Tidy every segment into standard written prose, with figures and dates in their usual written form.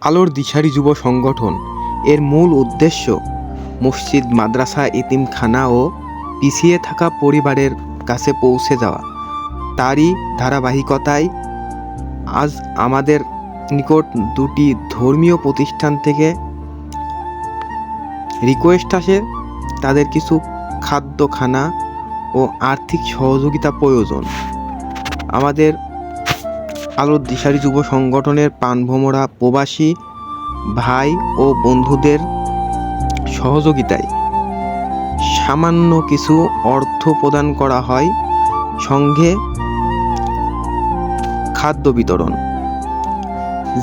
আলোর দিশারি যুব সংগঠন এর মূল উদ্দেশ্য মসজিদ, মাদ্রাসা, এতিমখানা ও পিছিয়ে থাকা পরিবারের কাছে পৌঁছে যাওয়া। তারই ধারাবাহিকতায় আজ আমাদের নিকট দুটি ধর্মীয় প্রতিষ্ঠান থেকে রিকোয়েস্ট আসে, তাদের কিছু খাদ্যখানা ও আর্থিক সহযোগিতা প্রয়োজন। আমাদের আলোর দিশারি যুব সংগঠনের প্রাণভোমরা প্রবাসী ভাই ও বন্ধুদের সহযোগিতায় সামান্য কিছু অর্থ প্রদান করা হয়, সঙ্গে খাদ্য বিতরণ।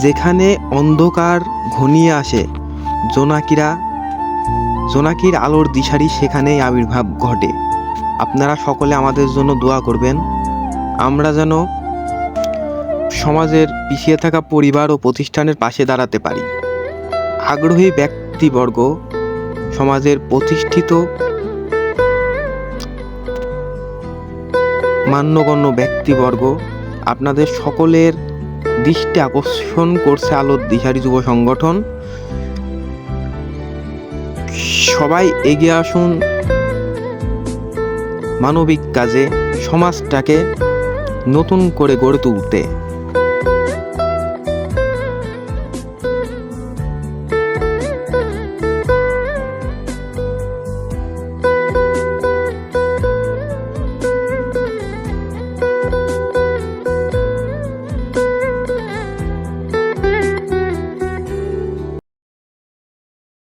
যেখানে অন্ধকার ঘনিয়ে আসে জোনাকির আলোর দিশারি সেখানেই আবির্ভাব ঘটে। আপনারা সকলে আমাদের জন্য দোয়া করবেন, আমরা যেন সমাজের পিছিয়ে থাকা পরিবার ও প্রতিষ্ঠানের পাশে দাঁড়াতে পারি। আগ্রহী ব্যক্তিবর্গ, সমাজের প্রতিষ্ঠিত মান্যগণ্য ব্যক্তিবর্গ, আপনাদের সকলের দৃষ্টি আকর্ষণ করছে আলোর দিশারি যুব সংগঠন। সবাই এগিয়ে আসুন মানবিক কাজে, সমাজটাকে নতুন করে গড়ে তুলতে।